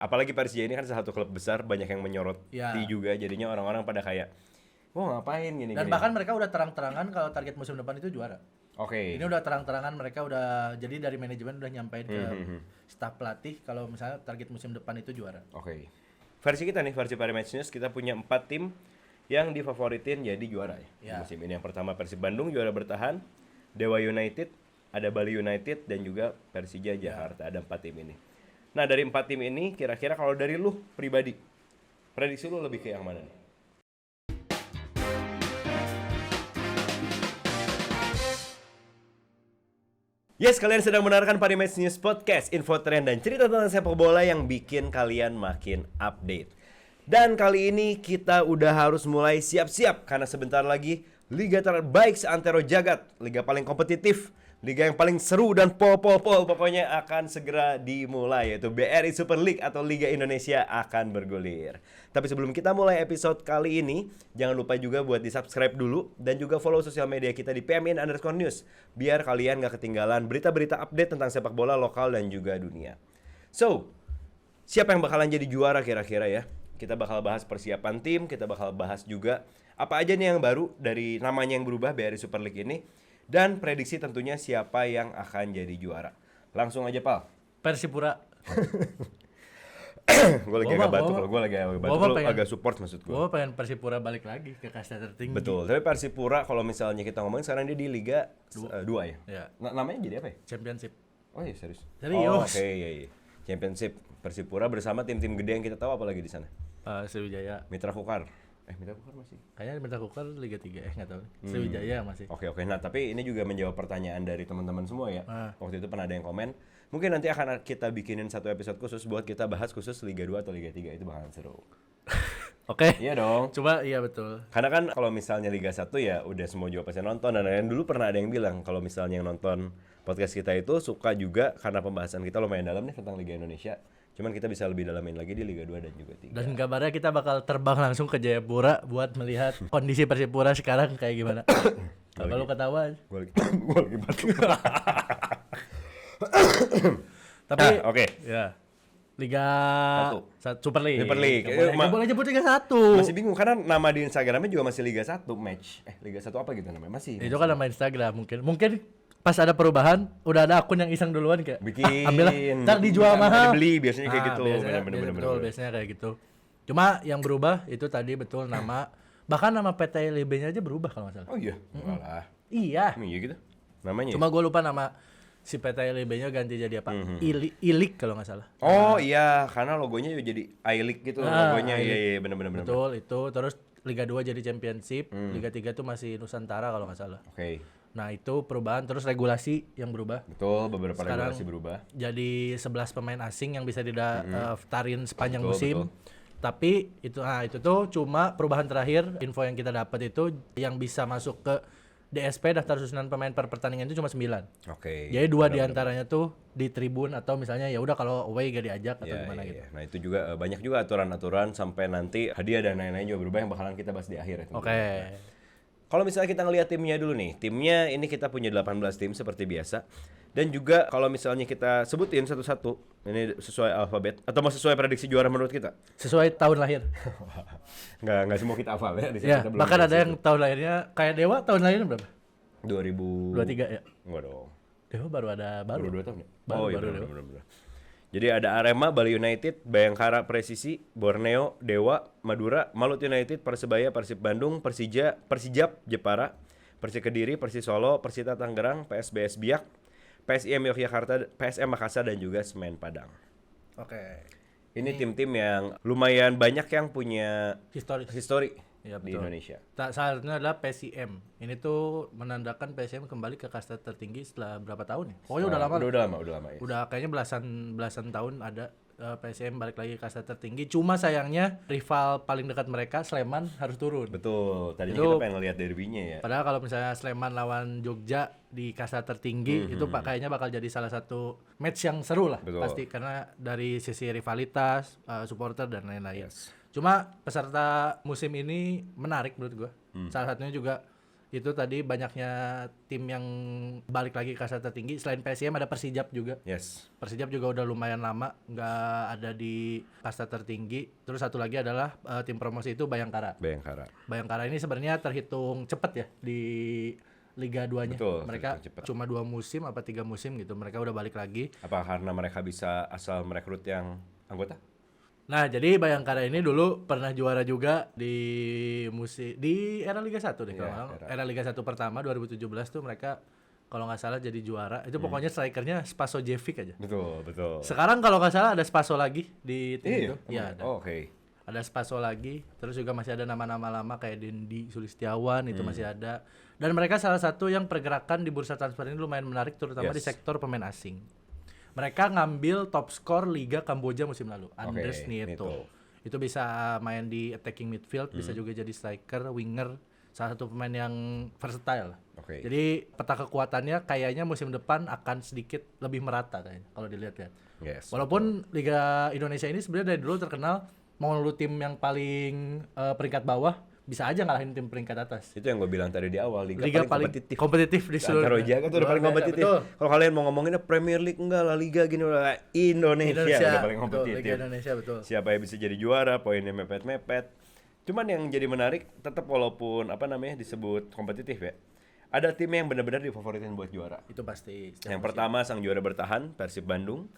Apalagi Persija ini kan salah satu klub besar, banyak yang menyoroti Ya. juga, jadinya orang-orang pada kayak, wah ngapain gini-gini. Dan bahkan mereka udah terang-terangan kalau target musim depan itu juara. Oke. Ini udah terang-terangan, mereka udah, jadi dari manajemen udah nyampein ke staf pelatih kalau misalnya target musim depan itu juara. Oke. Versi kita nih, versi Pari Match News, kita punya 4 tim yang difavoritin jadi juara ya. Ya. Musim ini yang pertama Persib Bandung juara bertahan, Dewa United, ada Bali United dan juga Persija Jakarta. Ada 4 tim ini. Nah, dari 4 tim ini kira-kira kalau dari lu pribadi, prediksi lu lebih ke yang mana nih? Yes, kalian sedang mendengarkan Pari Match News Podcast, info tren dan cerita tentang sepak bola yang bikin kalian makin update. Dan kali ini kita udah harus mulai siap-siap karena sebentar lagi liga terbaik seantero jagat, liga paling kompetitif, liga yang paling seru dan pol-pol-pol pokoknya akan segera dimulai, yaitu BRI Super League atau Liga Indonesia akan bergulir. Tapi sebelum kita mulai episode kali ini, jangan lupa juga buat di-subscribe dulu dan juga follow sosial media kita di PMIN_news biar kalian gak ketinggalan berita-berita update tentang sepak bola lokal dan juga dunia. So, siapa yang bakalan jadi juara kira-kira ya? Kita bakal bahas persiapan tim, kita bakal bahas juga apa aja nih yang baru dari namanya yang berubah BRI Super League ini, dan prediksi tentunya siapa yang akan jadi juara. Langsung aja, Pal. Persipura. Gue lagi agak batuk loh, gue lagi agak batuk, lu agak support maksud gue. Gue pengen Persipura balik lagi ke kasta tertinggi. Betul, tapi Persipura kalau misalnya kita ngomongin sekarang dia di Liga 2 ya? Ya. Namanya jadi apa ya? Championship. Oh iya, serius? Serius. Oh, oke, iya. Championship Persipura bersama tim-tim gede yang kita tahu apalagi di sana. Sriwijaya. Mitra Kukar. Mitra Kukar masih? Kayaknya Mitra Kukar Liga 3 nggak tahu. Sriwijaya masih. Oke. Nah, tapi ini juga menjawab pertanyaan dari teman-teman semua ya. Waktu itu pernah ada yang komen. Mungkin nanti akan kita bikinin satu episode khusus buat kita bahas khusus Liga 2 atau Liga 3. Itu bakalan seru. Oke. Iya dong. Coba iya betul. Karena kan kalau misalnya Liga 1 ya udah semua juga pasti nonton. Dan lain dulu pernah ada yang bilang kalau misalnya yang nonton podcast kita itu suka juga karena pembahasan kita lumayan dalam nih tentang Liga Indonesia. Cuman kita bisa lebih dalamin lagi di Liga 2 dan juga 3. Dan kabarnya kita bakal terbang langsung ke Jayapura buat melihat kondisi Persipura sekarang kayak gimana. Apa lu ketawa? Gue lagi batuk. Tapi Oke. ya. Liga Super League. Super League. Nggak boleh nyebut Liga 1. Masih bingung karena nama di Instagramnya juga masih Liga 1 match. Liga 1 apa gitu namanya? Masih. Itu kan nama Instagram mungkin pas ada perubahan udah ada akun yang iseng duluan kayak bikin ambillah ntar dijual mahal dibeli biasanya kayak gitu. Biasanya kayak gitu. Cuma yang berubah itu tadi betul nama, bahkan nama PT LIB-nya aja berubah kalau nggak salah. Oh iya. Malah. Iya. Iya gitu. Namanya. Cuma gue lupa nama si PT LIB-nya ganti jadi apa? Ilik kalau nggak salah. Oh iya, karena logonya juga jadi I-League gitu logonya. Iya benar. Betul itu. Terus Liga 2 jadi Championship, Liga 3 tuh masih Nusantara kalau nggak salah. Oke. Nah itu perubahan, terus regulasi yang berubah. Betul, beberapa Sekarang regulasi berubah. Jadi 11 pemain asing yang bisa didaftarin sepanjang musim. Betul. Tapi itu tuh cuma perubahan terakhir, info yang kita dapat itu yang bisa masuk ke DSP daftar susunan pemain per pertandingan itu cuma 9. Oke. Jadi 2 diantaranya tuh di tribun atau misalnya ya udah kalau away gak diajak atau gimana gitu. Nah itu juga banyak juga aturan-aturan sampai nanti hadiah dan lain-lain juga berubah yang bakalan kita bahas di akhir. Oke. Kalau misalnya kita ngelihat timnya dulu nih, timnya ini kita punya 18 tim seperti biasa. Dan juga kalau misalnya kita sebutin satu-satu, ini sesuai alfabet atau mau sesuai prediksi juara menurut kita? Sesuai tahun lahir. Nggak semua kita hafal ya. Ya, bahkan ada yang tahun lahirnya kayak Dewa, tahun lahirnya berapa? 2023 ya. Enggak dong. Dewa baru 2 tahun ya? Baru bener. Jadi ada Arema, Bali United, Bayangkara Presisi, Borneo, Dewa, Madura, Malut United, Persebaya, Persib Bandung, Persijap Jepara, Persik Kediri, Persis Solo, Persita Tangerang, PSBS Biak, PSIM Yogyakarta, PSM Makassar dan juga Semen Padang. Oke. Ini tim-tim yang lumayan banyak yang punya histori ya, di Indonesia. Salah satunya adalah PSIM. Ini tuh menandakan PSIM kembali ke kasta tertinggi setelah berapa tahun ya? Pokoknya udah lama. Udah lama ya. Udah kayaknya belasan tahun ada PSIM balik lagi ke kasta tertinggi. Cuma sayangnya rival paling dekat mereka Sleman harus turun. Betul. Tadinya kita pengen ngeliat derbynya ya. Padahal kalau misalnya Sleman lawan Jogja di kasta tertinggi itu kayaknya bakal jadi salah satu match yang seru lah. Betul. Pasti karena dari sisi rivalitas, supporter dan lain-lain. Yes. Cuma peserta musim ini menarik menurut gue. Salah satunya juga Itu tadi banyaknya tim yang balik lagi ke kasta tertinggi. Selain PSIM ada Persijap juga. Yes. Persijap juga udah lumayan lama nggak ada di kasta tertinggi. Terus satu lagi adalah tim promosi itu Bayangkara. Bayangkara. Bayangkara ini sebenarnya terhitung cepet ya di Liga 2-nya. Betul, Mereka terhitung cepet. cuma 2 musim apa 3 musim gitu. Mereka udah balik lagi. Apa karena mereka bisa asal merekrut yang anggota? Nah, jadi Bayangkara ini dulu pernah juara juga di era Liga 1 deh Iya, kalau nggak salah. Era Liga 1 pertama 2017 tuh mereka kalau nggak salah jadi juara. Itu pokoknya strikernya Spaso Jevic aja. Betul. Sekarang kalau nggak salah ada Spaso lagi di tim itu. Iya, ada. Oh, oke. Ada Spaso lagi, terus juga masih ada nama-nama lama kayak Dendi Sulistiawan itu masih ada. Dan mereka salah satu yang pergerakan di bursa transfer ini lumayan menarik terutama di sektor pemain asing. Mereka ngambil top skor Liga Kamboja musim lalu, Andres Nieto. Itu bisa main di attacking midfield, bisa juga jadi striker, winger, salah satu pemain yang versatile. Oke. Jadi peta kekuatannya kayaknya musim depan akan sedikit lebih merata kayaknya kalau dilihat-lihat. Yes. Walaupun Liga Indonesia ini sebenarnya dari dulu terkenal mau lu tim yang paling peringkat bawah bisa aja ngalahin tim peringkat atas. Itu yang gue bilang tadi di awal, Liga paling kompetitif di seluruh Antara Jaga tuh udah paling kompetitif. Kalau kalian mau ngomonginnya Premier League enggak, La Liga gini, Indonesia udah paling kompetitif. Liga Indonesia betul. Siapa yang bisa jadi juara, poinnya mepet-mepet. Cuman yang jadi menarik tetap walaupun disebut kompetitif ya. Ada tim yang benar-benar difavoritin buat juara. Itu pasti. Yang pertama sang juara bertahan Persib Bandung.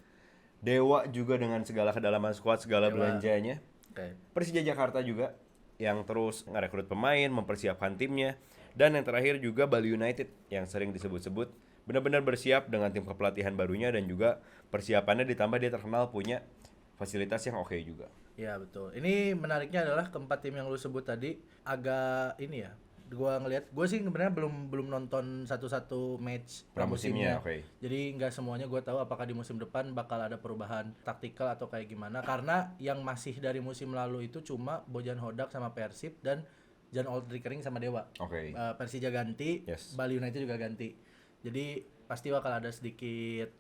Dewa juga dengan segala kedalaman skuad, segala belanjanya. Okay. Persija Jakarta juga yang terus ngerekrut pemain, mempersiapkan timnya. Dan yang terakhir juga Bali United yang sering disebut-sebut benar-benar bersiap dengan tim kepelatihan barunya dan juga persiapannya ditambah dia terkenal punya fasilitas yang oke juga. Ya betul. Ini menariknya adalah keempat tim yang lu sebut tadi agak ini ya. Gue sih sebenarnya belum nonton satu-satu match pramusimnya. Okay. Jadi nggak semuanya gue tahu apakah di musim depan bakal ada perubahan taktikal atau kayak gimana. Karena yang masih dari musim lalu itu cuma Bojan Hodak sama Persib dan Jan Oldrikering sama Dewa. Oke. Persija ganti, Yes. Bali United juga ganti. Jadi pasti bakal ada sedikit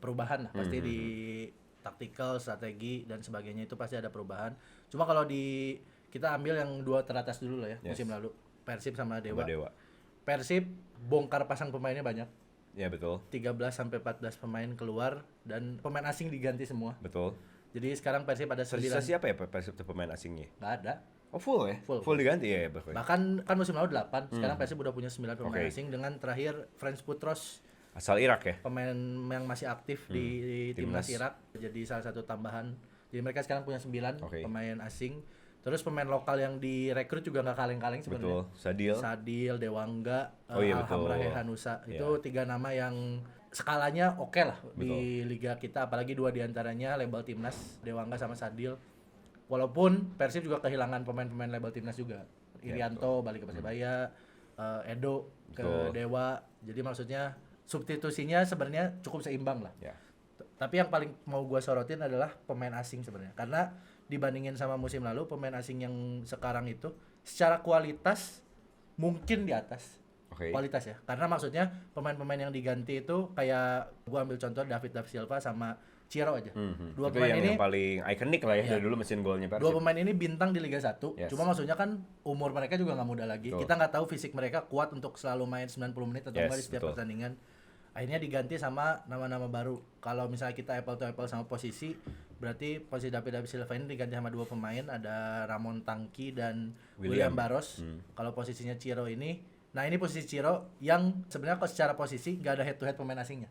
perubahan lah. Pasti di taktikal, strategi dan sebagainya itu pasti ada perubahan. Cuma kalau kita ambil yang dua teratas dulu lah ya musim lalu. Persib sama Dewa. Persib bongkar pasang pemainnya banyak. Ya betul. 13 sampai 14 pemain keluar dan pemain asing diganti semua. Betul. Jadi sekarang Persib ada 9. Siapa ya Persib tuh pemain asingnya? Nggak ada. Oh full ya? Full diganti ya? Bahkan kan musim lalu 8, sekarang Persib udah punya 9 pemain asing dengan terakhir Frans Putros. Asal Irak ya? Pemain yang masih aktif di timnas Irak. Jadi salah satu tambahan. Jadi mereka sekarang punya 9 pemain asing. Terus pemain lokal yang direkrut juga nggak kaleng-kaleng sebenarnya. Betul. Sadil, Dewangga, betul. Alhamrahe Hanusa. Itu 3 nama yang skalanya oke lah di liga kita. Apalagi 2 diantaranya label timnas, Dewangga sama Sadil. Walaupun Persib juga kehilangan pemain-pemain label timnas juga. Irianto balik ke Persebaya, Edo ke Dewa. Jadi maksudnya substitusinya sebenarnya cukup seimbang lah. Ya. Tapi yang paling mau gua sorotin adalah pemain asing sebenarnya. Karena dibandingin sama musim lalu, pemain asing yang sekarang itu secara kualitas mungkin di atas. Kualitas ya. Karena maksudnya pemain-pemain yang diganti itu kayak gua ambil contoh David Silva sama Ciro aja. Dua itu pemain yang paling ikonik lah ya dari dulu mesin golnya Persib. 2 pemain ini bintang di Liga 1. Cuma maksudnya kan umur mereka juga nggak muda lagi. Kita nggak tahu fisik mereka kuat untuk selalu main 90 menit atau enggak di setiap pertandingan. Akhirnya diganti sama nama-nama baru. Kalau misalnya kita apple to apple sama posisi, berarti posisi David Silva ini diganti sama 2 pemain, ada Ramon Tangki dan William Barros. Kalau posisinya Ciro ini, nah ini posisi Ciro yang sebenarnya kok secara posisi nggak ada head to head pemain asingnya.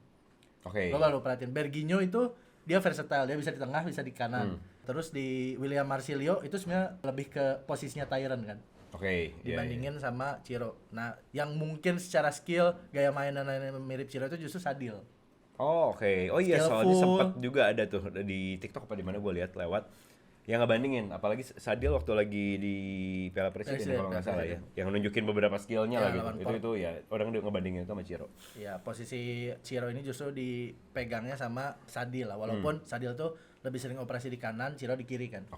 Lo baru perhatiin, Berginho itu dia versatile, dia bisa di tengah, bisa di kanan. Terus di William Marsilio itu sebenarnya lebih ke posisinya Tyrant kan. Dibandingin sama Ciro. Nah, yang mungkin secara skill, gaya mainan mirip Ciro itu justru Sadil. Oh iya, soalnya sempat juga ada tuh di TikTok apa di mana gue lihat lewat yang ngebandingin, apalagi Sadil waktu lagi di Piala Presiden kalau nggak salah ya, yang nunjukin beberapa skillnya lah gitu. Itu ya orang udah ngebandingin itu sama Ciro. Ya, posisi Ciro ini justru dipegangnya sama Sadil lah, walaupun Sadil tuh lebih sering operasi di kanan, Ciro di kiri kan.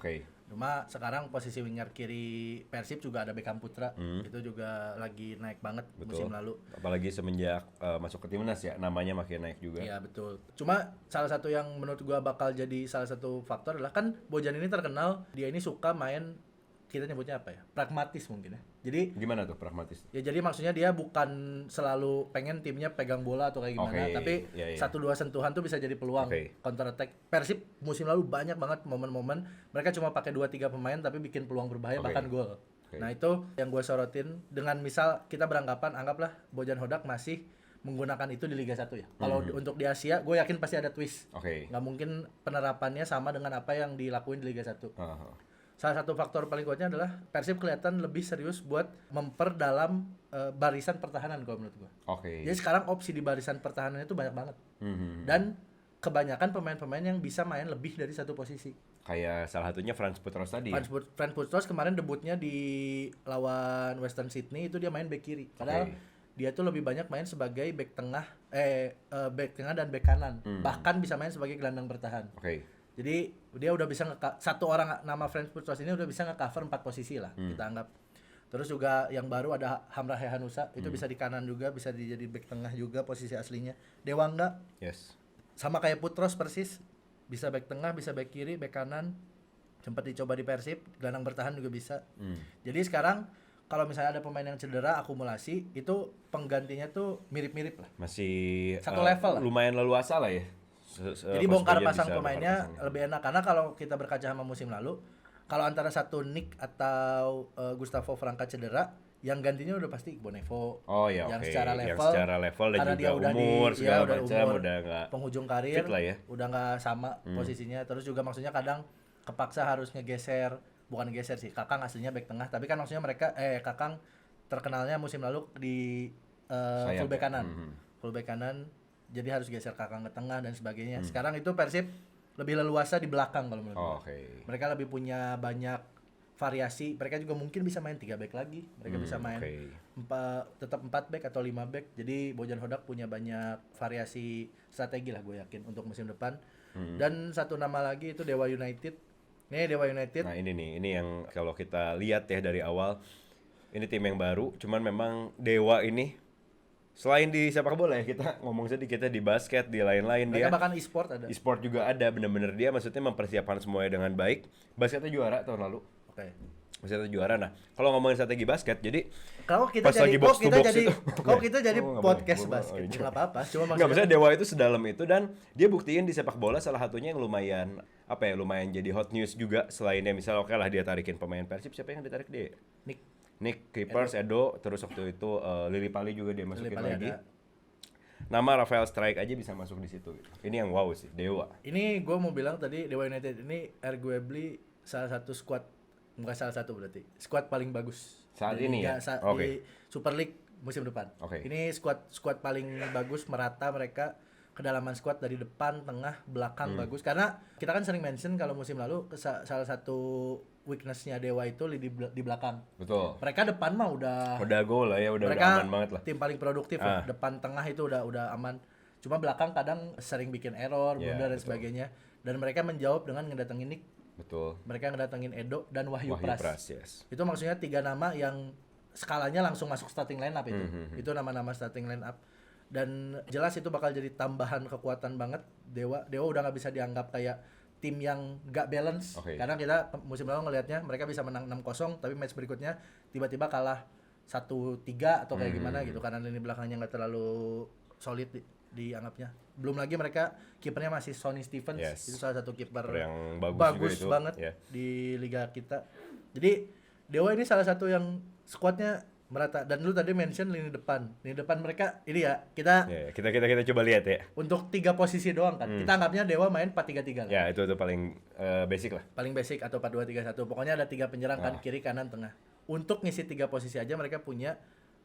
Cuma sekarang posisi winger kiri Persib juga ada Beckham Putra, itu juga lagi naik banget musim lalu. Apalagi semenjak masuk ke timnas ya, namanya makin naik juga. Iya betul. Cuma salah satu yang menurut gua bakal jadi salah satu faktor adalah kan Bojan ini terkenal dia ini suka main kita nyebutnya apa ya? Pragmatis mungkin ya. Jadi gimana tuh pragmatis? ya jadi maksudnya dia bukan selalu pengen timnya pegang bola atau kayak gimana, tapi satu dua sentuhan tuh bisa jadi peluang counter attack. Persib musim lalu banyak banget momen-momen mereka cuma pakai 2-3 pemain tapi bikin peluang berbahaya bahkan gol. Nah, itu yang gue sorotin dengan misal kita beranggapan anggaplah Bojan Hodak masih menggunakan itu di Liga 1 ya. Kalau untuk di Asia gue yakin pasti ada twist. Nggak mungkin penerapannya sama dengan apa yang dilakuin di Liga 1. Salah satu faktor paling kuatnya adalah Persib kelihatan lebih serius buat memperdalam barisan pertahanan kalau menurut gue. Jadi sekarang opsi di barisan pertahanan itu banyak banget. Dan kebanyakan pemain-pemain yang bisa main lebih dari satu posisi. Kayak salah satunya Frans Putros tadi. Frans Putros kemarin debutnya di lawan Western Sydney itu dia main back kiri. Padahal dia tuh lebih banyak main sebagai back tengah back tengah dan back kanan. Bahkan bisa main sebagai gelandang bertahan. Jadi dia udah bisa satu orang nama Frans Putros ini udah bisa nge-cover 4 posisi lah kita anggap. Terus juga yang baru ada Hamrah Hehanusa itu bisa di kanan juga, bisa jadi back tengah juga posisi aslinya. Dewangga. Sama kayak Putros persis. Bisa back tengah, bisa back kiri, back kanan. Sempat dicoba di Persib, gelandang bertahan juga bisa. Jadi sekarang kalau misalnya ada pemain yang cedera akumulasi, itu penggantinya tuh mirip-mirip lah. Masih satu level lah. Lumayan leluasa lah ya. Jadi bongkar pasang pemainnya lebih enak karena kalau kita berkaca sama musim lalu, kalau antara satu Nick atau Gustavo Franca cedera, yang gantinya udah pasti Bonevo. Yang secara level dan juga umur segala macam udah enggak penghujung karir udah enggak sama posisinya. Terus juga maksudnya kadang kepaksa harus ngegeser, bukan geser sih. Kakang aslinya back tengah, tapi kan maksudnya mereka Kakang terkenalnya musim lalu di fullback kanan. Fullback kanan. Jadi harus geser Kakang ke tengah dan sebagainya. Sekarang itu Persib lebih leluasa di belakang kalau menurut gue. Mereka lebih punya banyak variasi. Mereka juga mungkin bisa main 3 back lagi. Mereka bisa main tetap 4 back atau 5 back. Jadi Bojan Hodak punya banyak variasi strategi lah gue yakin untuk musim depan. Dan satu nama lagi itu Dewa United. Nih Dewa United. Nah ini yang kalau kita lihat ya dari awal, ini tim yang baru. Cuman memang Dewa ini selain di sepak bola ya, kita ngomong sedikit di basket, di lain-lain mereka dia. Bahkan e-sport ada. E-sport juga ada, bener-bener dia maksudnya mempersiapkan semuanya dengan baik. Basketnya juara tahun lalu. Basketnya juara. Nah, kalau ngomongin strategi basket, jadi kalau kita jadi kita jadi podcast basket, nggak apa-apa. Cuma maksudnya Dewa itu sedalam itu dan dia buktiin di sepak bola salah satunya yang lumayan lumayan jadi hot news juga selainnya misal lah dia tarikin pemain Persib, siapa yang ditarik dia? Nick Keepers, Edo, terus waktu itu Lili Pali juga dia masukin lagi. Nama Rafael Strike aja bisa masuk di situ. Ini yang wow sih, Dewa. Ini gue mau bilang tadi Dewa United ini arguably salah satu squad, bukan salah satu berarti, squad paling bagus saat ini ya. Di Super League musim depan. Ini squad paling bagus, merata mereka. Kedalaman squad dari depan, tengah, belakang bagus. Karena kita kan sering mention kalau musim lalu salah satu weakness-nya Dewa itu di belakang. Betul. Mereka depan mah udah gol lah ya, udah aman banget lah. Tim paling produktif lah. Depan tengah itu udah aman. Cuma belakang kadang sering bikin error, blunder dan sebagainya. Dan mereka menjawab dengan ngedatengin Nick. Betul. Mereka ngedatengin Edo dan Wahyu Pras. Yes. Itu maksudnya 3 nama yang skalanya langsung masuk starting line up itu. Itu nama-nama starting line up. Dan jelas itu bakal jadi tambahan kekuatan banget. Dewa udah nggak bisa dianggap kayak tim yang nggak balance. Karena kita musim lalu ngelihatnya mereka bisa menang 6-0 tapi match berikutnya tiba-tiba kalah 1-3 atau kayak gimana gitu karena lini belakangnya nggak terlalu solid dianggapnya. Belum lagi mereka kipernya masih Sonny Stevens. Itu salah satu kiper yang bagus banget di liga kita. Jadi Dewa ini salah satu yang skuadnya merata. Dan lu tadi mention lini depan mereka ini ya kita coba lihat ya untuk 3 posisi doang kan. Kita anggapnya Dewa main 4-3-3 kan? Ya itu paling basic lah, paling basic atau 4-2-3-1 pokoknya ada 3 penyerang kan, kiri kanan tengah. Untuk ngisi 3 posisi aja mereka punya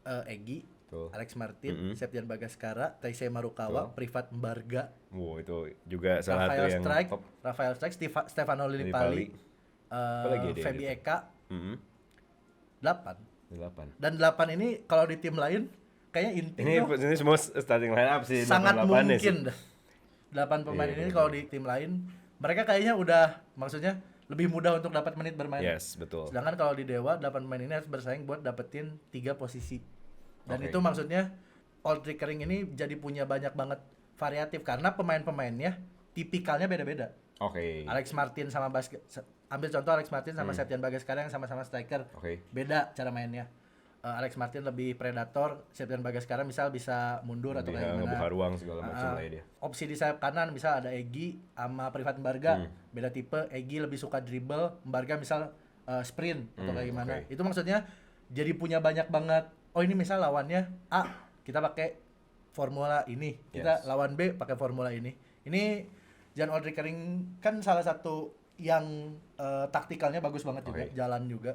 Egy, Alex Martin, Septian Bagaskara, Taisei Marukawa, Privat Mbarga. Itu juga salah satu yang top. Rafael Strike, Stefano Lillipali, Feby Eka. 8. Dan 8 ini kalau di tim lain kayaknya ini semua starting line up sih. Sangat mungkin dah. 8 pemain ini kalau di tim lain mereka kayaknya udah maksudnya lebih mudah untuk dapat menit bermain. Yes, betul. Sedangkan kalau di Dewa 8 pemain ini harus bersaing buat dapetin 3 posisi. Dan itu maksudnya Old Recurring ini jadi punya banyak banget variatif karena pemain-pemainnya tipikalnya beda-beda. Oke. Alex Martin sama ambil contoh Alex Martin sama Septian Bagaskara yang sama-sama striker. Beda cara mainnya. Alex Martin lebih predator, Septian Bagaskara misal bisa mundur atau kayak gimana. Ngebuka ruang segala macam lah ya dia. Opsi di sayap kanan misal ada Egy sama Privat Mbarga, beda tipe. Egy lebih suka dribble, Mbarga misal sprint atau kayak gimana. Itu maksudnya jadi punya banyak banget. Oh ini misal lawannya A, kita pakai formula ini. Kita lawan B pakai formula ini. Ini Jan Oldrich Kering kan salah satu yang taktikalnya bagus banget juga, jalan juga.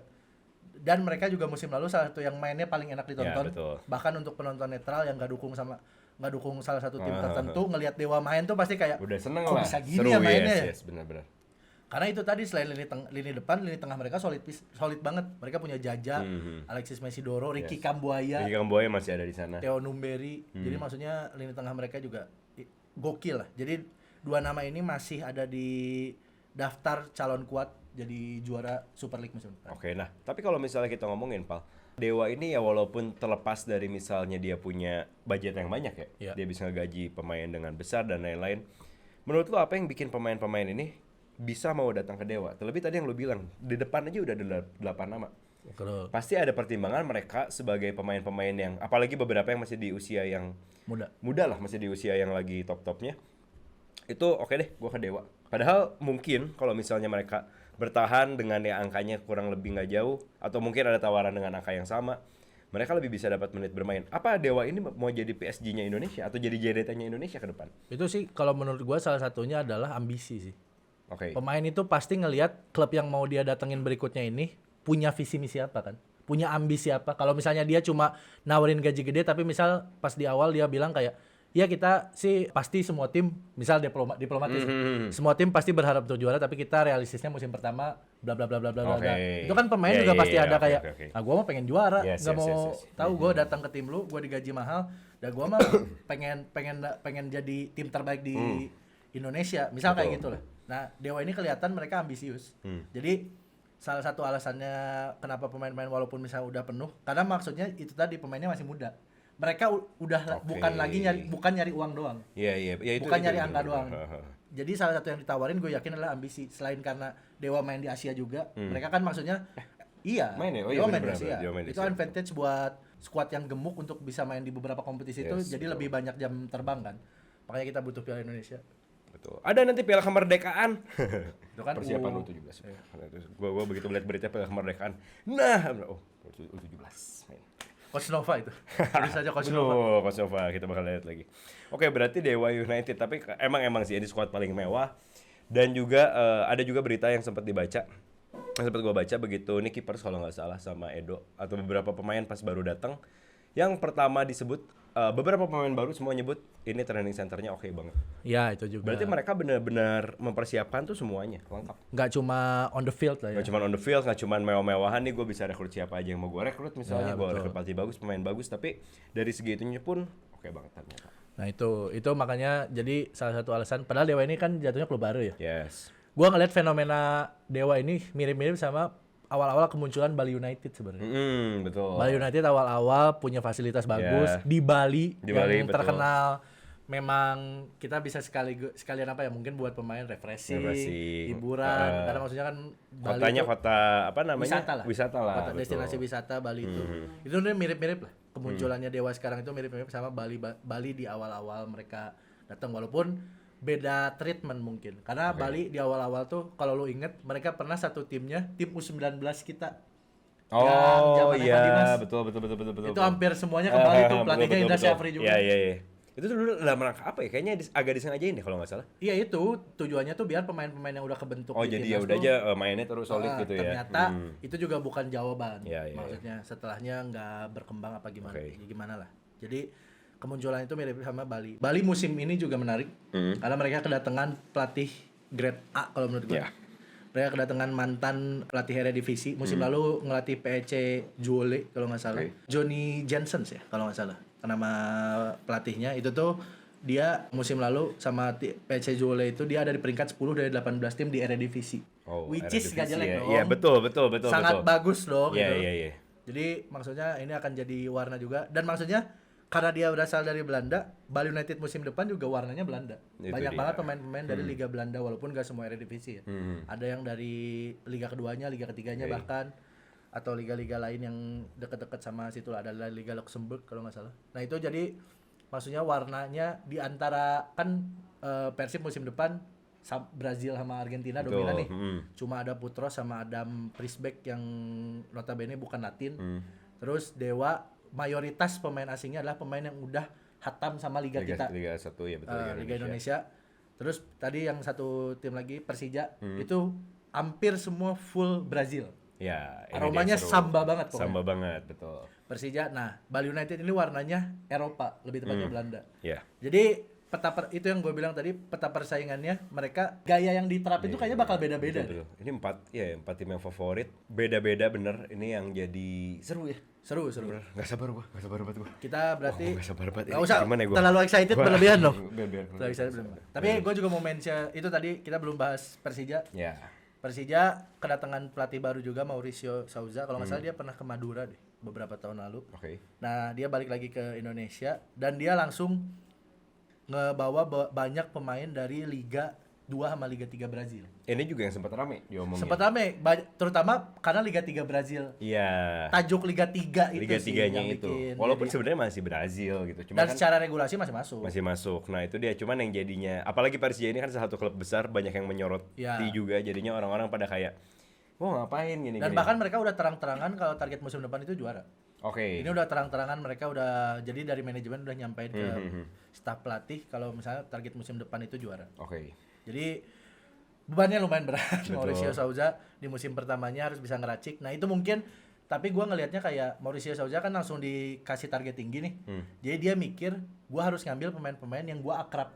Dan mereka juga musim lalu salah satu yang mainnya paling enak ditonton. Bahkan untuk penonton netral yang nggak dukung salah satu tim tertentu, ngelihat Dewa main tuh pasti kayak udah seneng kok lah. bisa gini ya mainnya. Yes, benar-benar. Karena itu tadi selain lini depan, lini tengah mereka solid banget. Mereka punya Jaja, Alexis Mesidoro, Ricky Kambuaya. Ricky Kambuaya masih ada di sana. Theo Numberi. Jadi maksudnya lini tengah mereka juga gokil lah. Jadi dua nama ini masih ada di daftar calon kuat jadi juara Super League musim depan. Oke, nah tapi kalau misalnya kita ngomongin Pal, Dewa ini ya walaupun terlepas dari misalnya dia punya budget yang banyak ya, dia bisa ngegaji pemain dengan besar dan lain-lain. Menurut lo apa yang bikin pemain-pemain ini bisa mau datang ke Dewa? Terlebih tadi yang lo bilang, di depan aja udah ada 8 nama. Pasti ada pertimbangan mereka sebagai pemain-pemain yang, apalagi beberapa yang masih di usia yang muda lah, masih di usia yang lagi top-topnya. Itu oke deh, gue ke Dewa. Padahal mungkin kalau misalnya mereka bertahan dengan ya angkanya kurang lebih nggak jauh, atau mungkin ada tawaran dengan angka yang sama, mereka lebih bisa dapat menit bermain. Apa Dewa ini mau jadi PSG-nya Indonesia atau jadi JDT-nya Indonesia ke depan? Itu sih kalau menurut gue salah satunya adalah ambisi sih. Pemain itu pasti ngelihat klub yang mau dia datengin berikutnya ini punya visi misi apa kan? Punya ambisi apa? Kalau misalnya dia cuma nawarin gaji gede tapi misal pas di awal dia bilang kayak ya kita sih pasti semua tim misal diplomatis semua tim pasti berharap untuk juara tapi kita realistisnya musim pertama bla bla bla bla bla bla. Itu kan pemain juga pasti ada kayak gue mau pengen juara, nggak mau tahu gue datang ke tim lu gue digaji mahal dan gue mah pengen jadi tim terbaik di Indonesia misal kayak gitu lah. Nah Dewa ini kelihatan mereka ambisius. Jadi salah satu alasannya kenapa pemain-pemain walaupun misalnya udah penuh karena maksudnya itu tadi pemainnya masih muda. Mereka udah bukan nyari uang doang. Bukan nyari angka doang. Jadi salah satu yang ditawarin gue yakin adalah ambisi. Selain karena Dewa main di Asia juga, mereka kan maksudnya Dewa main di Asia. Itu advantage buat skuad yang gemuk untuk bisa main di beberapa kompetisi itu jadi lebih banyak jam terbang kan. Makanya kita butuh Piala Indonesia. Betul. Ada nanti Piala Kemerdekaan. Itu kan persiapan U17. Gue begitu melihat berita Piala Kemerdekaan. Nah, U17 main. Coach Nova itu. Terus saja Coach Nova. Coach Nova kita bakal lihat lagi. Oke, berarti Dewa United tapi emang sih ini skuad paling mewah dan juga ada juga berita yang sempat dibaca. Yang sempat gua baca begitu ini kiper kalau nggak salah sama Edo atau beberapa pemain pas baru datang. Yang pertama disebut beberapa pemain baru semua nyebut ini training centernya oke banget. Ya itu juga. Berarti mereka benar-benar mempersiapkan tuh semuanya lengkap. Nggak cuma on the field lah ya. Nggak cuma on the field, nggak cuma mewah-mewahan nih gue bisa rekrut siapa aja yang mau gue rekrut misalnya gue rekrut pelatih bagus, pemain bagus tapi dari segi itunya pun oke banget ternyata. Nah itu makanya jadi salah satu alasan. Padahal Dewa ini kan jatuhnya klub baru ya. Yes. Gue ngeliat fenomena Dewa ini mirip-mirip sama awal-awal kemunculan Bali United sebenarnya. Betul. Bali United awal-awal punya fasilitas bagus di Bali yang terkenal. Memang kita bisa sekalian apa ya mungkin buat pemain refreshing. Hiburan. Karena maksudnya kan Bali kotanya kota apa namanya? Wisata lah. Kota destinasi wisata Bali itu. Itu mirip-mirip lah. Kemunculannya Dewa sekarang itu mirip-mirip sama Bali di awal-awal mereka datang walaupun beda treatment mungkin. Karena Bali di awal-awal tuh kalau lu inget mereka pernah satu timnya tim U19 kita. Oh iya, betul. Itu hampir semuanya ke Bali tuh pelatihnya Indra Syafri juga. Iya. Itu tuh dulu dalam rangka apa ya? Kayaknya agak disengajain deh kalau nggak salah. Iya itu tujuannya tuh biar pemain-pemain yang udah kebentuk. Oh jadi ya udah aja mainnya terus solid gitu ya. Ternyata itu juga bukan jawaban. Maksudnya setelahnya nggak berkembang apa gimana? Gimana lah. Jadi kemunculan itu mirip sama Bali. Bali musim ini juga menarik karena mereka kedatangan pelatih grade A kalau menurut gue. Mereka kedatangan mantan pelatih Eredivisie musim lalu ngelatih PEC Zwolle kalau nggak salah. Johnny Janssens ya kalau nggak salah. Nama pelatihnya itu tuh dia musim lalu sama PEC Zwolle itu dia ada di peringkat 10 dari 18 tim di Eredivisie. Which is gak jelek dong. Iya betul. Sangat bagus dong. Iya. Jadi maksudnya ini akan jadi warna juga dan maksudnya karena dia berasal dari Belanda, Bali United musim depan juga warnanya Belanda. Itu Banyak dia. banget pemain-pemain dari Liga Belanda walaupun gak semua Eredivisie ya. Ada yang dari Liga keduanya, Liga ketiganya bahkan atau liga-liga lain yang deket-deket sama situ lah, ada Liga Luxembourg kalau nggak salah. Nah itu jadi maksudnya warnanya di antara kan Persib musim depan Brazil sama Argentina dominan nih. Cuma ada Putros sama Adam Prisbeck yang notabene bukan Latin. Terus Dewa mayoritas pemain asingnya adalah pemain yang udah hatam sama liga kita. Liga 1 ya betul, Liga Indonesia. Terus tadi yang satu tim lagi Persija itu hampir semua full Brazil. Ya, aromanya samba banget pokoknya. Samba banget, betul. Persija. Nah, Bali United ini warnanya Eropa, lebih tepatnya Belanda. Ya. Jadi itu yang gue bilang tadi, peta persaingannya mereka gaya yang diterapin itu kayaknya bakal beda-beda. Betul. Ini 4 tim yang favorit, beda-beda bener. Ini yang jadi seru ya. Seru. Bener. Gak sabar banget gua. Kita berarti gak sabar banget. Gak usah gimana ya gua? terlalu excited berlebihan dong. Biar. Terlalu excited berlebihan. Tapi gue juga mau mention itu tadi kita belum bahas Persija. Ya. Persija kedatangan pelatih baru juga Mauricio Souza. Kalau nggak salah dia pernah ke Madura deh beberapa tahun lalu. Oke. Nah dia balik lagi ke Indonesia dan dia langsung ngebawa banyak pemain dari Liga 2 sama Liga 3 Brazil. Ini juga yang sempat rame diomongin. Sempat rame, terutama karena Liga 3 Brazil. Iya. Tajuk Liga 3 itu Liga sih 3-nya yang itu. bikin. Walaupun sebenarnya masih Brazil gitu. Cuma Dan kan secara regulasi masih masuk. masih masuk. Nah, itu dia cuman yang jadinya apalagi Persija ini kan salah satu klub besar, banyak yang menyoroti juga. Jadinya orang-orang pada kayak ngapain gini. Dan bahkan mereka udah terang-terangan kalau target musim depan itu juara. Oke. Ini udah terang-terangan mereka udah jadi dari manajemen udah nyampein ke staf pelatih kalau misalnya target musim depan itu juara. Oke. Jadi bebannya lumayan berat. Mauricio Souza di musim pertamanya harus bisa ngeracik. Nah itu mungkin, tapi gue ngelihatnya kayak Mauricio Souza kan langsung dikasih target tinggi nih. Jadi dia mikir gue harus ngambil pemain-pemain yang gue akrab,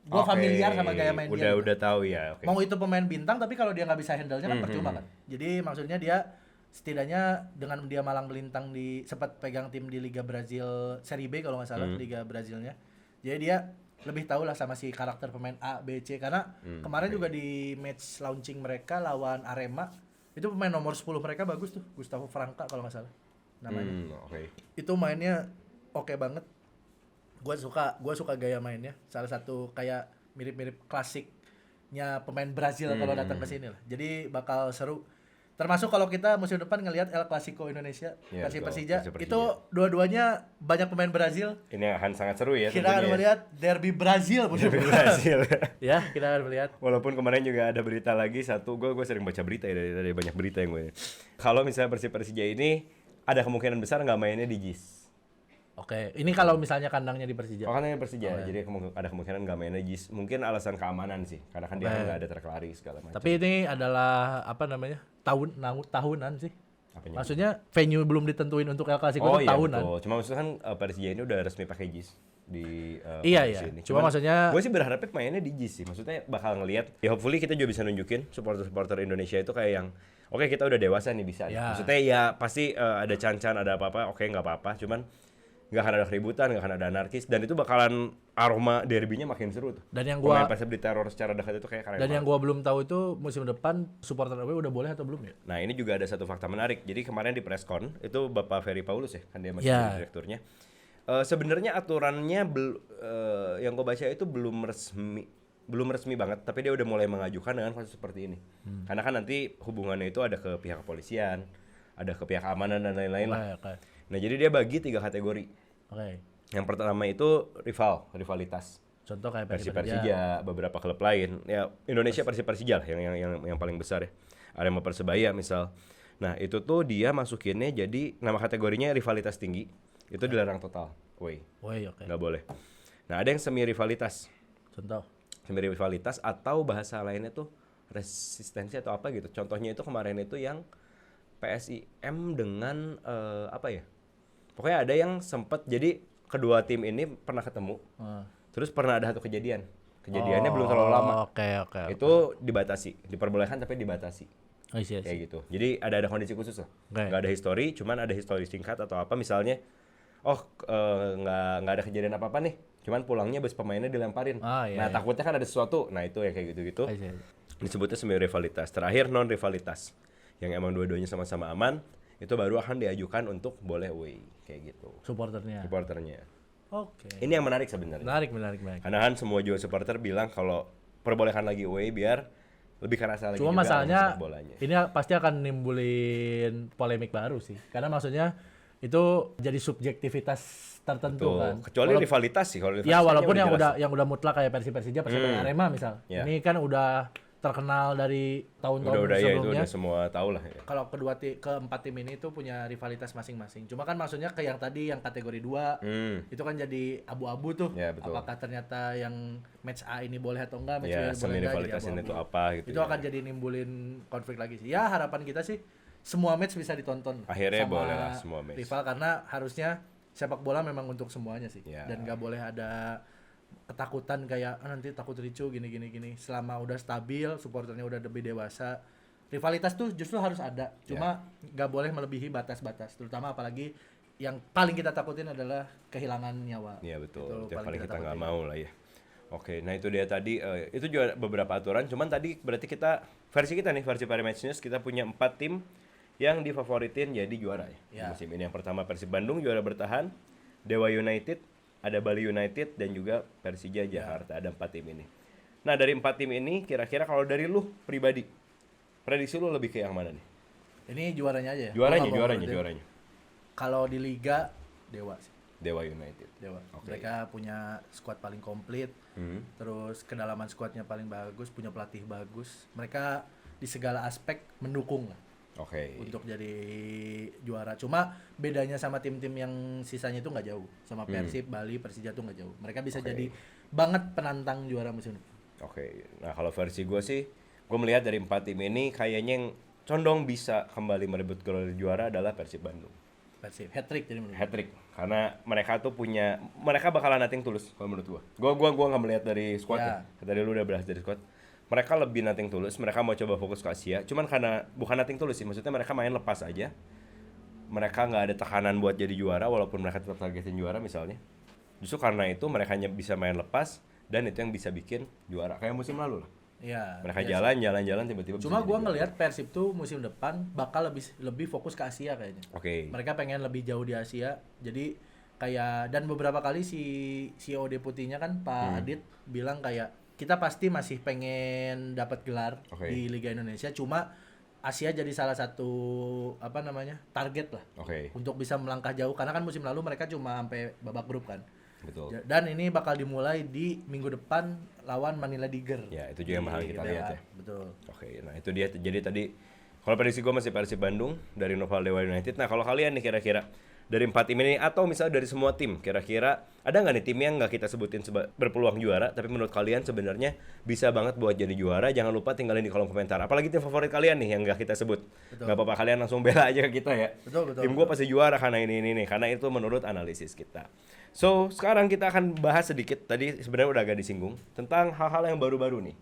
gue familiar sama gaya main dia. Udah tahu ya. Okay. Mau itu pemain bintang tapi kalau dia nggak bisa handle-nya kan percuma kan. Jadi maksudnya dia setidaknya dengan dia malang melintang sempat pegang tim di Liga Brazil Serie B kalau nggak salah, Liga Brazilnya. Jadi dia lebih tahu lah sama si karakter pemain A, B, C karena kemarin juga di match launching mereka lawan Arema itu pemain nomor 10 mereka bagus tuh, Gustavo Franca kalau nggak salah namanya. Itu mainnya oke banget. Gue suka gaya mainnya. Salah satu kayak mirip-mirip klasiknya pemain Brazil kalau datang ke sini lah. Jadi bakal seru. Termasuk kalau kita musim depan ngelihat El Clasico Indonesia versi Persija, itu dua-duanya banyak pemain Brazil. Ini akan sangat seru ya. Kita akan melihat derby Brazil. Ya, kita akan melihat. Walaupun kemarin juga ada berita lagi gue sering baca berita ya dari banyak berita yang gue. Kalau misalnya Persija ini ada kemungkinan besar nggak mainnya di JIS. Oke, ini kalau misalnya kandangnya di Persija. Kandangnya Persija, jadi ada kemungkinan nggak mainnya JIS. Mungkin alasan keamanan sih, karena kan dia nggak ada terkelari segala macam. Tapi ini adalah apa namanya tahunan sih. Apanya? Maksudnya venue belum ditentuin untuk El Clasico itu tahunan. Betul. Cuma maksudnya kan Persija ini udah resmi pakai JIS di iya. ini. Cuma maksudnya gue sih berharapnya mainnya di JIS sih. Maksudnya bakal ngelihat ya hopefully kita juga bisa nunjukin supporter Indonesia itu kayak yang oke, kita udah dewasa nih bisa. Ya. Maksudnya ya pasti ada cancan ada apa-apa, oke nggak apa-apa, cuman nggak akan ada keributan, nggak akan ada anarkis, dan itu bakalan aroma derbynya makin seru tuh. Dan yang gua Persib diteror secara dekat itu kayak keren. Dan yang gua belum tahu itu musim depan supporter away udah boleh atau belum ya? Nah ini juga ada satu fakta menarik. Jadi kemarin di preskon itu Bapak Ferry Paulus ya, kan dia masih direkturnya. Sebenarnya aturannya yang gua baca itu belum resmi banget, tapi dia udah mulai mengajukan dengan kasus seperti ini. Karena kan nanti hubungannya itu ada ke pihak kepolisian, ada ke pihak keamanan dan lain-lain lah. Nah jadi dia bagi 3 kategori. Yang pertama itu rivalitas. Contoh kayak Persija, beberapa klub lain. Ya Indonesia Persija lah yang paling besar ya. Arema Persebaya misal. Nah itu tuh dia masukinnya jadi nama kategorinya rivalitas tinggi. Itu dilarang total. Nggak boleh. Nah ada yang semi rivalitas. Contoh? Semi rivalitas atau bahasa lainnya tuh resistensi atau apa gitu. Contohnya itu kemarin itu yang PSIM dengan apa ya? Pokoknya ada yang sempat jadi kedua tim ini pernah ketemu. Terus pernah ada satu kejadian. Kejadiannya belum terlalu lama. Itu dibatasi, diperbolehkan tapi dibatasi. Kayak gitu. Jadi ada kondisi khusus lah. Nggak ada histori, cuman ada histori singkat atau apa misalnya. Nggak ada kejadian apa-apa nih. Cuman pulangnya bus pemainnya dilemparin. Nah takutnya kan ada sesuatu. Nah itu yang kayak gitu-gitu. Disebutnya semi rivalitas. Terakhir non rivalitas. Yang emang dua-duanya sama-sama aman. Itu baru akan diajukan untuk boleh away kayak gitu. Supporternya. Oke. Ini yang menarik sebenarnya. Menarik. Karena kan semua juga supporter bilang kalau perbolehkan lagi away biar lebih kerasa lagi. Cuma juga masalahnya bolanya. ini pasti akan nimbulin polemik baru sih. Karena maksudnya itu jadi subjektivitas tertentu Betul. kan. Kecuali rivalitas sih, kalau Ya walaupun rivalitas yang udah mutlak kayak Persija Arema misal. Ya. Ini kan udah terkenal dari tahun-tahun udah ya itu sebelumnya. udah semua tahu lah ya. Kalau keempat tim ini tuh punya rivalitas masing-masing. Cuma kan maksudnya ke yang tadi yang kategori 2 itu kan jadi abu-abu tuh. Ya, betul. Apakah ternyata yang match A ini boleh atau enggak, match B Ya, boleh semi enggak, rivalitas jadi ini abu-abu. tuh apa gitu. Itu akan jadi nimbulin konflik lagi sih. Ya harapan kita sih semua match bisa ditonton. Akhirnya sama boleh lah semua match. rival karena harusnya sepak bola memang untuk semuanya sih. Ya. Dan nggak boleh ada ketakutan kayak nanti takut ricu gini. Selama udah stabil, supporternya udah lebih dewasa, rivalitas tuh justru harus ada. Cuma nggak boleh melebihi batas-batas. Terutama apalagi yang paling kita takutin adalah kehilangan nyawa. Iya betul. Itu Itu yang paling kita nggak takutin. mau lah ya. Oke, nah itu dia tadi itu juga beberapa aturan. Cuman tadi berarti versi Parimatch News kita punya 4 tim yang difavoritin jadi juara ya. Di musim ini yang pertama Persib Bandung juara bertahan, Dewa United, ada Bali United dan juga Persija Jakarta. Ada 4 tim ini. Nah, dari 4 tim ini kira-kira kalau dari lu pribadi, prediksi lu lebih ke yang mana nih? Ini juaranya aja ya. Juaranya. Kalau di liga Dewa sih. Dewa United. Dewa. Oke. Mereka punya squad paling komplit. Terus kedalaman squadnya paling bagus, punya pelatih bagus. Mereka di segala aspek mendukung lah Oke. untuk jadi juara. Cuma bedanya sama tim-tim yang sisanya itu nggak jauh. Sama Persib, Bali, Persija tuh nggak jauh. Mereka bisa jadi banget penantang juara musim depan. Oke. Nah, kalau versi gue sih, gue melihat dari 4 tim ini kayaknya yang condong bisa kembali merebut gelar juara adalah Persib Bandung. Persib hat-trick jadi menurut. Hat-trick. Karena mereka bakalan nothing tulus kalau menurut gua. Gua enggak melihat dari squad ya. Tadi lu udah bahas dari squad. Mereka lebih nothing tulus, mereka mau coba fokus ke Asia. Cuman karena bukan nothing tulus sih, maksudnya mereka main lepas aja. Mereka nggak ada tekanan buat jadi juara walaupun mereka tetap targetin juara misalnya. Justru karena itu mereka bisa main lepas dan itu yang bisa bikin juara kayak musim lalu lah. Iya. Mereka jalan tiba-tiba Cuma bisa gua jadi ngelihat Persib tuh musim depan bakal lebih fokus ke Asia kayaknya. juara. Oke. Mereka pengen lebih jauh di Asia. Jadi kayak dan beberapa kali si CEO deputinya kan Pak Adit bilang kayak kita pasti masih pengen dapat gelar di Liga Indonesia, cuma Asia jadi salah satu target lah. Untuk bisa melangkah jauh karena kan musim lalu mereka cuma sampai babak grup kan. Betul. Dan ini bakal dimulai di minggu depan lawan Manila Tiger. Ya, itu juga yang bakal kita lihat ya. Betul. Oke, nah itu dia. Jadi tadi kalau prediksi gue masih Persib Bandung dari Noval Dewa United. Nah kalau kalian nih kira-kira dari 4 tim ini atau misalnya dari semua tim, kira-kira ada nggak nih tim yang nggak kita sebutin berpeluang juara, tapi menurut kalian sebenarnya bisa banget buat jadi juara? Jangan lupa tinggalin di kolom komentar. Apalagi tim favorit kalian nih yang nggak kita sebut. Nggak apa-apa, kalian langsung bela aja ke kita ya. Betul. Tim gue pasti juara karena ini, karena itu menurut analisis kita. So sekarang kita akan bahas sedikit. Tadi sebenarnya udah agak disinggung tentang hal-hal yang baru-baru nih.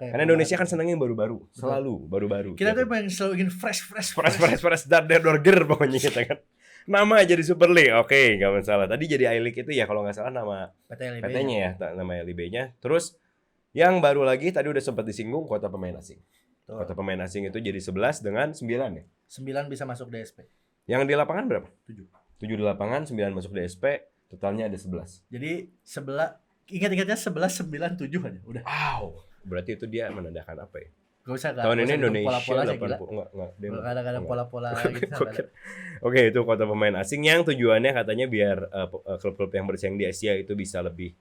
Karena Indonesia kan senangnya yang baru-baru, selalu baru-baru. Kita tuh pengen selalu ingin fresh dar dorger pokoknya kita kan. Nama jadi Super League, oke, nggak masalah. Tadi jadi I-League itu ya kalau nggak salah nama PT-nya ya, nama LIB-nya. Terus yang baru lagi tadi udah sempat disinggung kuota pemain asing. Kuota pemain asing itu jadi 11 dengan 9 ya. 9 bisa masuk DSP. Yang di lapangan berapa? 7 di lapangan, 9 masuk DSP, totalnya ada 11. Jadi ingat-ingatnya 11 9 7 aja udah. Wow. Berarti itu dia menandakan apa ya? Gak usah tahun ini Indonesia pola-pola 80 enggak kadang-kadang pola-pola gitu. Oke, itu kuota pemain asing yang tujuannya katanya biar klub-klub yang bersaing di Asia itu bisa lebih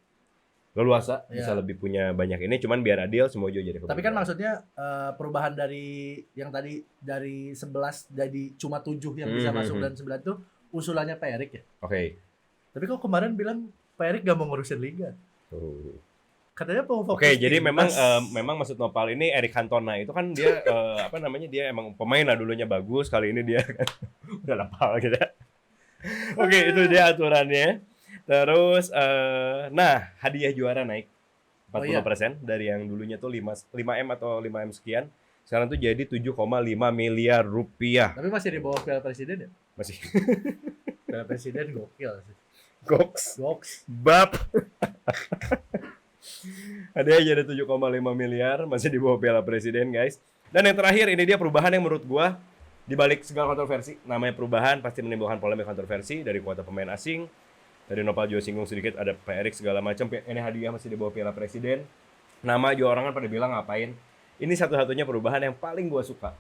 leluasa, bisa lebih punya banyak ini, cuman biar adil semua juga jadi. Tapi kan maksudnya perubahan dari yang tadi dari 11 jadi cuma 7 yang bisa masuk dan 9 tuh usulannya Pak Erik ya. Oke. Tapi kok kemarin bilang Pak Erik gak mau ngurusin liga. Katanya mau fokus. Oke, jadi memang maksud Nopal ini Erik Cantona itu kan dia dia emang pemain lah dulunya bagus, kali ini dia kan udah lapal gitu. Oke, itu dia aturannya. Terus nah, hadiah juara naik 40% dari yang dulunya tuh 5M atau 5M sekian. Sekarang tuh jadi 7,5 miliar rupiah. Tapi masih di bawah Piala Presiden ya? Masih. Piala Presiden gokil sih. Goks. Bab. Ada aja ada 7,5 miliar masih di bawah Piala Presiden, guys. Dan yang terakhir ini dia perubahan yang menurut gua di balik segala kontroversi. Namanya perubahan pasti menimbulkan polemik kontroversi dari kuota pemain asing. Tadi Nopal juga singgung sedikit, ada Pak Erik segala macam. Ini hadiah masih di bawah Piala Presiden. Nama juga orang kan pada bilang ngapain. Ini satu-satunya perubahan yang paling gua suka.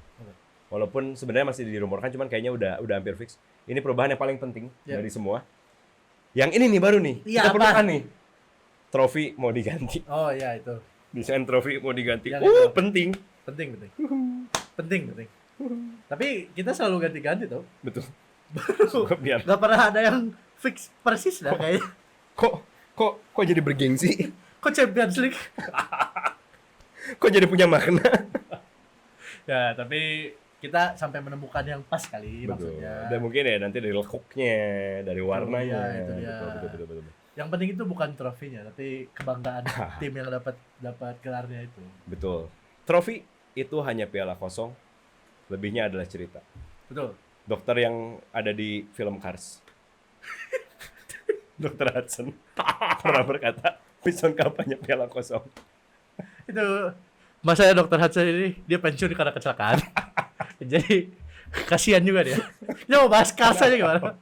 Walaupun sebenarnya masih dirumorkan, cuman kayaknya udah hampir fix. Ini perubahan yang paling penting dari semua. Yang ini nih baru nih, kita perlukan nih. Trofi mau diganti. Oh iya itu. Desain trofi mau diganti. Itu. Penting. Penting. Tapi kita selalu ganti-ganti tuh. Betul. Biar. Gak pernah ada yang fix persis dah kayaknya. Kok jadi bergengsi? Kok Champions League? Kok jadi punya makna? Ya, tapi kita sampai menemukan yang pas kali. Betul. Maksudnya. Dan mungkin ya nanti dari lekuknya, dari warnanya. Itu dia. Betul. Yang penting itu bukan trofinya, tapi kebanggaan tim yang dapat gelarnya itu. Betul. Trofi itu hanya piala kosong, lebihnya adalah cerita. Betul. Dokter yang ada di film Cars. Dokter Hudson pernah berkata, Mission Cup hanya piala kosong. Itu masanya Dokter Hudson ini dia pensiun karena kecelakaan. Jadi kasihan juga dia. Dia mau bahas Cars aja gimana?